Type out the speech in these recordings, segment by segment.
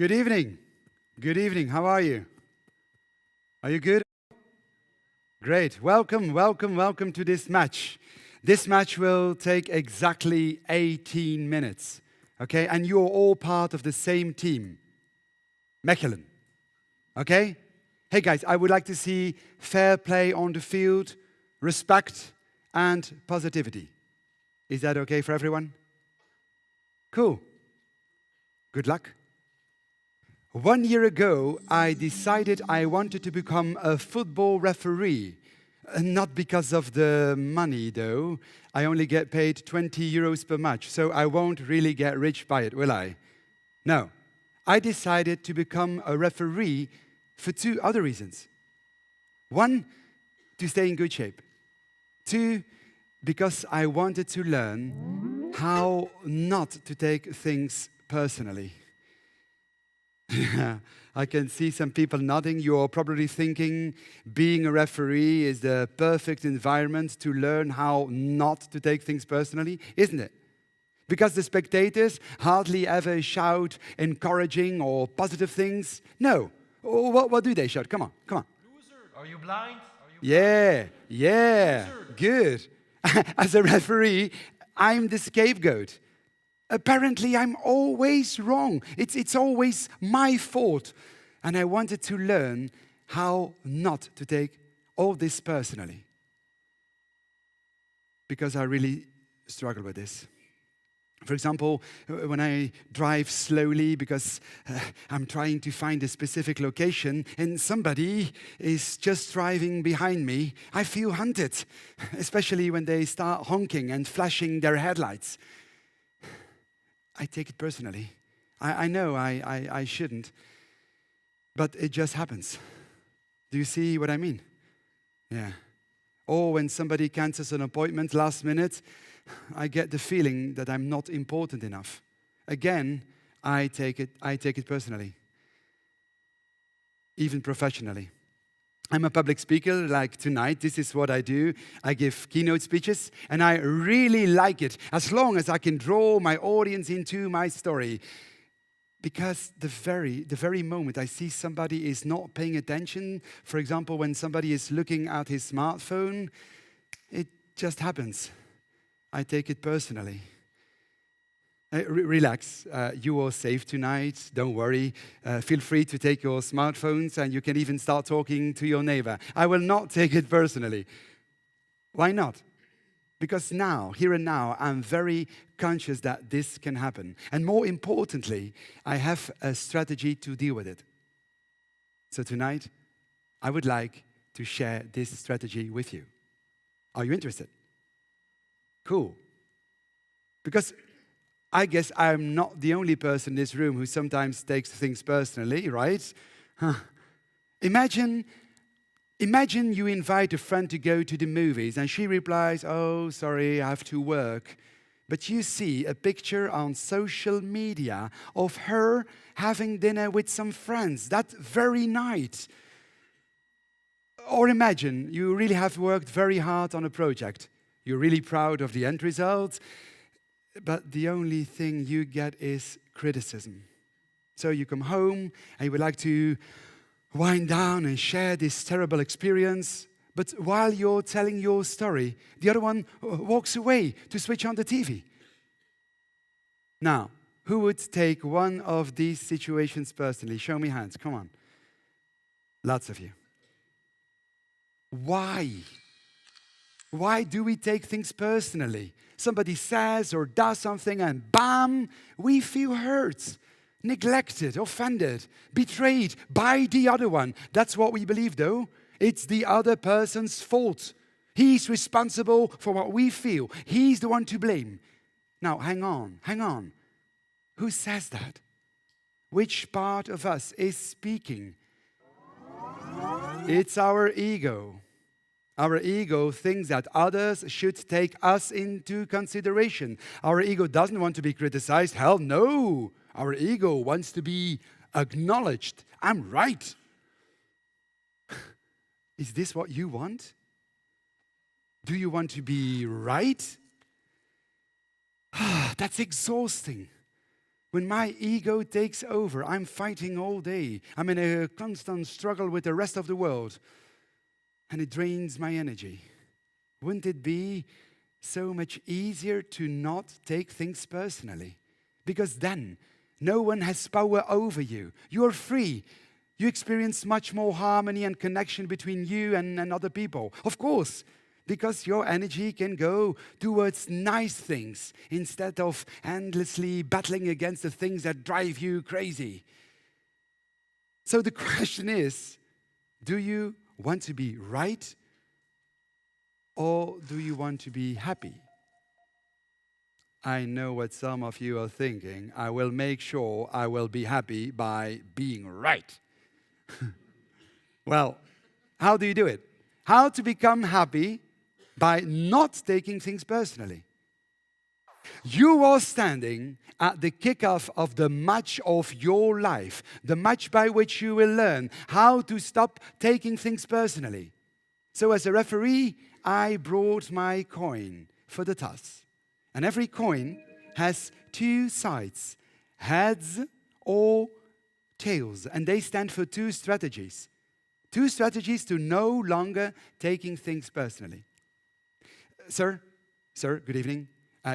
Good evening. Good evening. How are you? Are you good? Great. Welcome, welcome, welcome to this match. This match will take exactly 18 minutes. Okay? And you're all part of the same team. Mechelen. Okay? Hey guys, I would like to see fair play on the field, respect, and positivity. Is that okay for everyone? Cool. Good luck. 1 year ago, I decided I wanted to become a football referee. Not because of the money, though. I only get paid 20 euros per match, so I won't really get rich by it, will I? No. I decided to become a referee for two other reasons. One, to stay in good shape. Two, because I wanted to learn how not to take things personally. I can see some people nodding. You're probably thinking being a referee is the perfect environment to learn how not to take things personally, isn't it? Because the spectators hardly ever shout encouraging or positive things. No. What do they shout? Come on, come on. Loser, are you blind? Yeah, Loser. good. As a referee, I'm the scapegoat. Apparently, I'm always wrong. It's always my fault. And I wanted to learn how not to take all this personally. Because I really struggle with this. For example, when I drive slowly because I'm trying to find a specific location and somebody is just driving behind me, I feel hunted, especially when they start honking and flashing their headlights. I take it personally. I know I shouldn't, but it just happens. Do you see what I mean? Yeah. Or when somebody cancels an appointment last minute, I get the feeling that I'm not important enough. Again, I take it personally. Even professionally. I'm a public speaker, like tonight. This is what I do. I give keynote speeches, and I really like it, as long as I can draw my audience into my story. Because the very moment I see somebody is not paying attention, for example, when somebody is looking at his smartphone, it just happens. I take it personally. Relax, you are safe tonight, don't worry. Feel free to take your smartphones and you can even start talking to your neighbor. I will not take it personally. Why not? Because now, here and now, I'm very conscious that this can happen. And more importantly, I have a strategy to deal with it. So tonight, I would like to share this strategy with you. Are you interested? Cool. Because I guess I'm not the only person in this room who sometimes takes things personally, right? Imagine you invite a friend to go to the movies and she replies, "Oh, sorry, I have to work." But you see a picture on social media of her having dinner with some friends that very night. Or imagine you really have worked very hard on a project. You're really proud of the end result. But the only thing you get is criticism. So you come home and you would like to wind down and share this terrible experience. But while you're telling your story, the other one walks away to switch on the TV. Now, who would take one of these situations personally? Show me hands, come on. Lots of you. Why? Why do we take things personally? Somebody says or does something and bam, we feel hurt, neglected, offended, betrayed by the other one. That's what we believe though. It's the other person's fault. He's responsible for what we feel. He's the one to blame. Now, hang on. Who says that? Which part of us is speaking? It's our ego. Our ego thinks that others should take us into consideration. Our ego doesn't want to be criticized. Hell no. Our ego wants to be acknowledged. I'm right. Is this what you want? Do you want to be right? That's exhausting. When my ego takes over, I'm fighting all day. I'm in a constant struggle with the rest of the world, and it drains my energy. Wouldn't it be so much easier to not take things personally? Because then no one has power over you. You're free. You experience much more harmony and connection between you and other people. Of course, because your energy can go towards nice things instead of endlessly battling against the things that drive you crazy. So the question is, do you want to be right, or do you want to be happy? I know what some of you are thinking. I will make sure I will be happy by being right. Well, how do you do it? How to become happy by not taking things personally. You are standing at the kickoff of the match of your life, the match by which you will learn how to stop taking things personally. So as a referee, I brought my coin for the toss. And every coin has two sides, heads or tails, and they stand for two strategies. Two strategies to no longer taking things personally. Sir, good evening.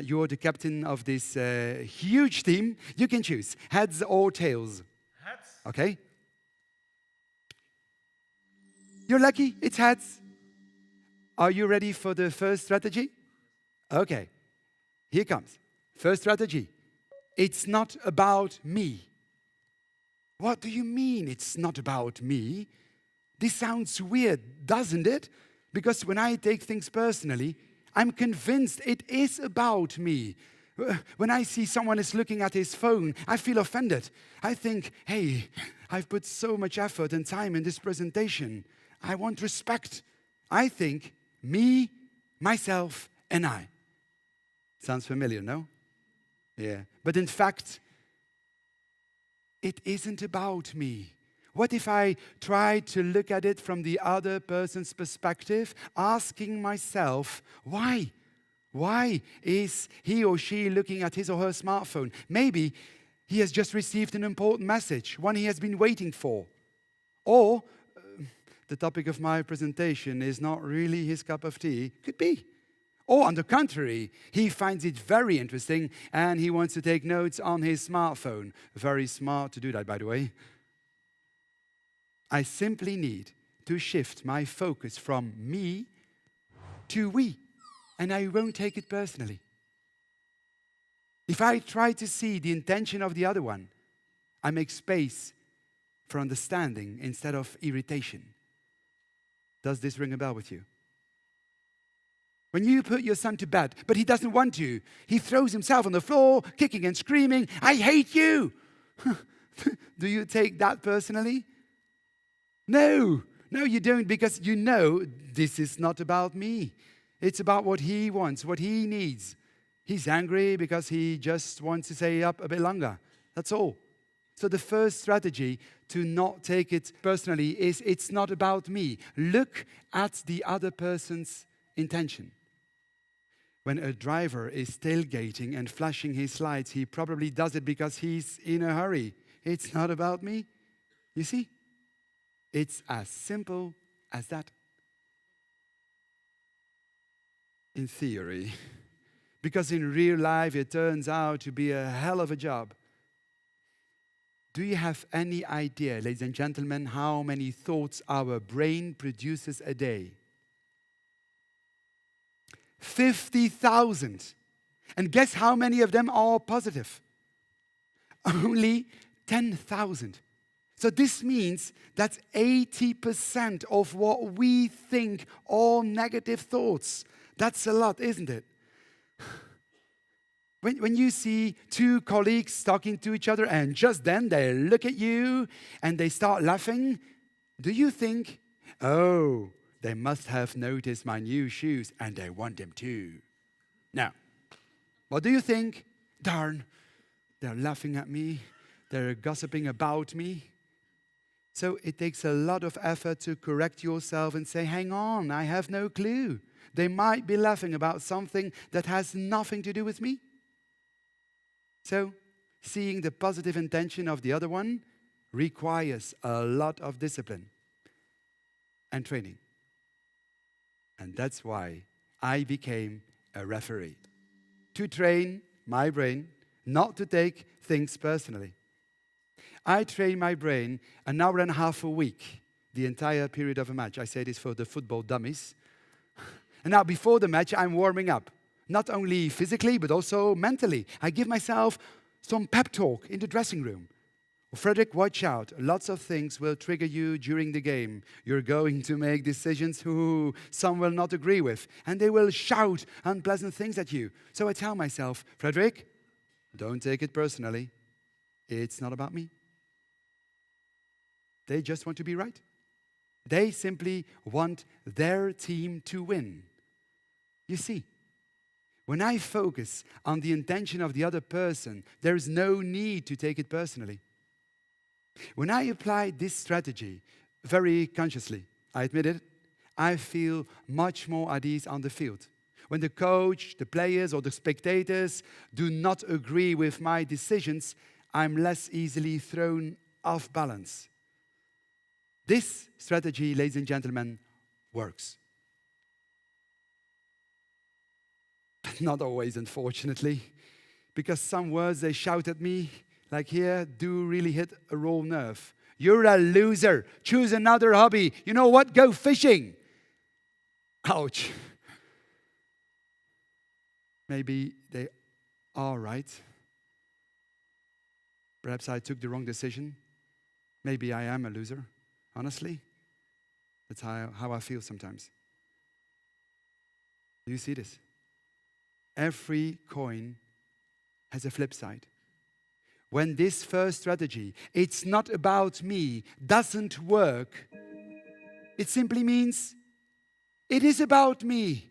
You're the captain of this huge team. You can choose heads or tails. Heads. Okay. You're lucky, it's heads. Are you ready for the first strategy? Okay, here comes. First strategy. It's not about me. What do you mean it's not about me? This sounds weird, doesn't it? Because when I take things personally, I'm convinced it is about me. When I see someone is looking at his phone, I feel offended. I think, hey, I've put so much effort and time in this presentation. I want respect. I think me, myself, and I. Sounds familiar, no? Yeah. But in fact, it isn't about me. What if I try to look at it from the other person's perspective, asking myself, why? Why is he or she looking at his or her smartphone? Maybe he has just received an important message, one he has been waiting for. Or the topic of my presentation is not really his cup of tea. Could be. Or on the contrary, he finds it very interesting and he wants to take notes on his smartphone. Very smart to do that, by the way. I simply need to shift my focus from me to we, and I won't take it personally. If I try to see the intention of the other one, I make space for understanding instead of irritation. Does this ring a bell with you? When you put your son to bed, but he doesn't want to, he throws himself on the floor, kicking and screaming, "I hate you!" Do you take that personally? No, you don't, because you know this is not about me. It's about what he wants, what he needs. He's angry because he just wants to stay up a bit longer. That's all. So the first strategy to not take it personally is it's not about me. Look at the other person's intention. When a driver is tailgating and flashing his lights, he probably does it because he's in a hurry. It's not about me. You see? It's as simple as that. In theory. Because in real life, it turns out to be a hell of a job. Do you have any idea, ladies and gentlemen, how many thoughts our brain produces a day? 50,000. And guess how many of them are positive? Only 10,000. So this means that 80% of what we think are negative thoughts. That's a lot, isn't it? When you see two colleagues talking to each other and just then they look at you and they start laughing, do you think, oh, they must have noticed my new shoes and they want them too? Now, what do you think? Darn, they're laughing at me. They're gossiping about me. So it takes a lot of effort to correct yourself and say, hang on, I have no clue. They might be laughing about something that has nothing to do with me. So seeing the positive intention of the other one requires a lot of discipline and training. And that's why I became a referee. To train my brain not to take things personally. I train my brain an hour and a half a week, the entire period of a match. I say this for the football dummies. And now before the match, I'm warming up. Not only physically, but also mentally. I give myself some pep talk in the dressing room. Frederik, watch out. Lots of things will trigger you during the game. You're going to make decisions who some will not agree with. And they will shout unpleasant things at you. So I tell myself, Frederik, don't take it personally. It's not about me. They just want to be right. They simply want their team to win. You see, when I focus on the intention of the other person, there is no need to take it personally. When I apply this strategy very consciously, I admit it, I feel much more at ease on the field. When the coach, the players, or the spectators do not agree with my decisions, I'm less easily thrown off balance. This strategy, ladies and gentlemen, works. But not always, unfortunately, because some words they shout at me, like here, do really hit a raw nerve. You're a loser. Choose another hobby. You know what? Go fishing. Ouch. Maybe they are right. Perhaps I took the wrong decision. Maybe I am a loser. Honestly, that's how I feel sometimes. Do you see this? Every coin has a flip side. When this first strategy, it's not about me, doesn't work, it simply means it is about me.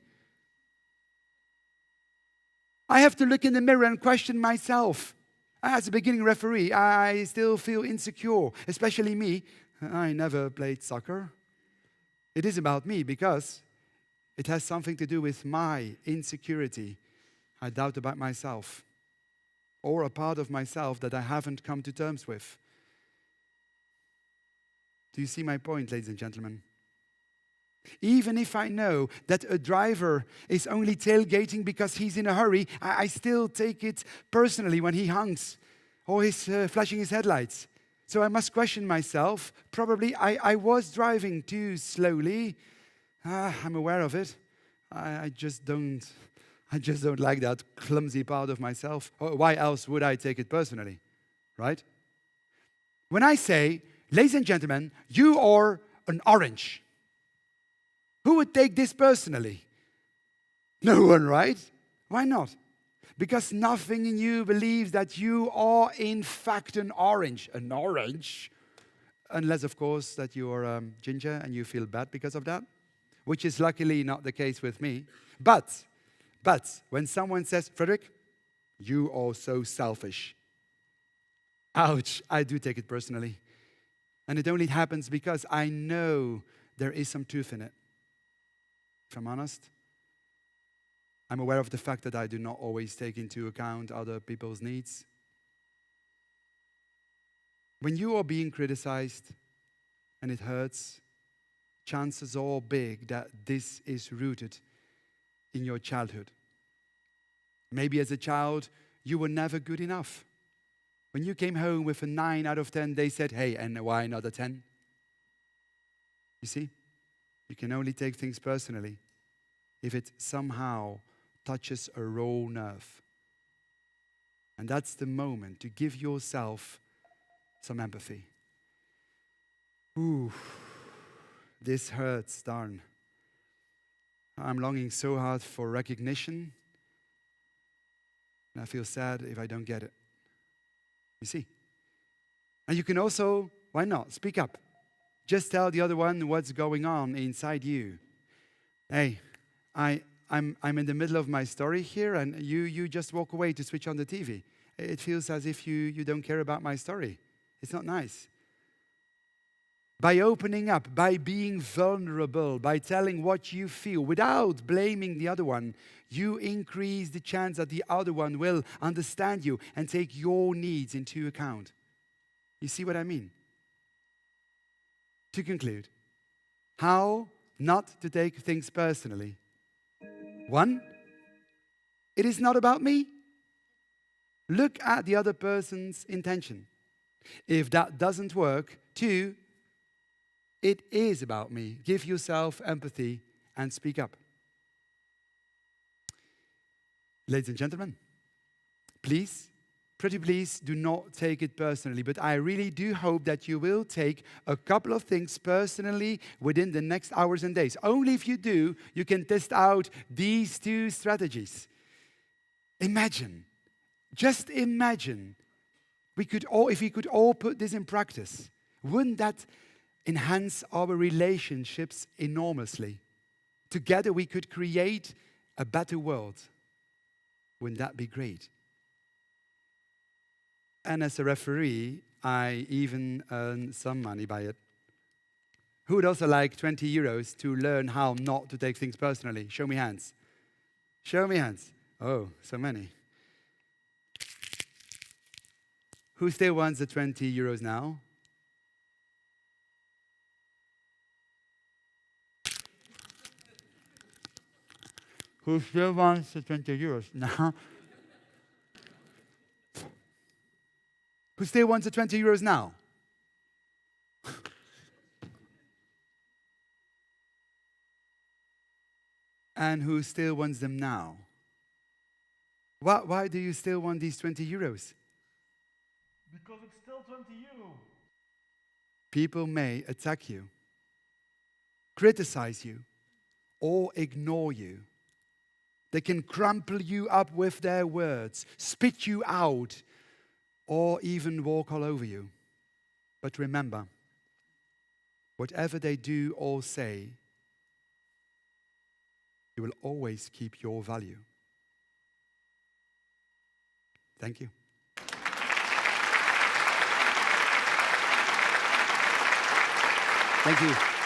I have to look in the mirror and question myself. As a beginning referee, I still feel insecure, especially me. I never played soccer. It is about me because it has something to do with my insecurity. I doubt about myself, or a part of myself that I haven't come to terms with. Do you see my point, ladies and gentlemen? Even if I know that a driver is only tailgating because he's in a hurry, I still take it personally when he honks or he's flashing his headlights. So I must question myself. Probably I was driving too slowly. I'm aware of it. I just don't like that clumsy part of myself. Why else would I take it personally, right? When I say, ladies and gentlemen, you are an orange, who would take this personally? No one, right? Why not? Because nothing in you believes that you are in fact an orange. An orange? Unless, of course, that you are ginger and you feel bad because of that, which is luckily not the case with me. But when someone says, Frederik, you are so selfish. Ouch, I do take it personally. And it only happens because I know there is some truth in it. If I'm honest, I'm aware of the fact that I do not always take into account other people's needs. When you are being criticized and it hurts, chances are big that this is rooted in your childhood. Maybe as a child, you were never good enough. When you came home with a 9 out of 10, they said, hey, and why not a 10? You see, you can only take things personally if it somehow touches a raw nerve. And that's the moment to give yourself some empathy. Ooh, this hurts, darn. I'm longing so hard for recognition, and I feel sad if I don't get it. You see? And you can also, why not, speak up. Just tell the other one what's going on inside you. Hey, I'm in the middle of my story here, and you just walk away to switch on the TV. It feels as if you don't care about my story. It's not nice. By opening up, by being vulnerable, by telling what you feel without blaming the other one, you increase the chance that the other one will understand you and take your needs into account. You see what I mean? To conclude, how not to take things personally. 1, it is not about me. Look at the other person's intention. If that doesn't work, 2, it is about me. Give yourself empathy and speak up. Ladies and gentlemen, please, pretty please, do not take it personally, but I really do hope that you will take a couple of things personally within the next hours and days. Only if you do, you can test out these 2 strategies. Imagine, just imagine, if we could all put this in practice, wouldn't that enhance our relationships enormously? Together we could create a better world. Wouldn't that be great? And as a referee, I even earn some money by it. Who would also like 20 euros to learn how not to take things personally? Show me hands. Show me hands. Oh, so many. Who still wants the 20 euros now? Who still wants the 20 euros now? Who still wants the 20 euros now? And who still wants them now? Why do you still want these 20 euros? Because it's still 20 euro. People may attack you, criticize you, or ignore you. They can crumple you up with their words, spit you out, or even walk all over you. But remember, whatever they do or say, you will always keep your value. Thank you. Thank you.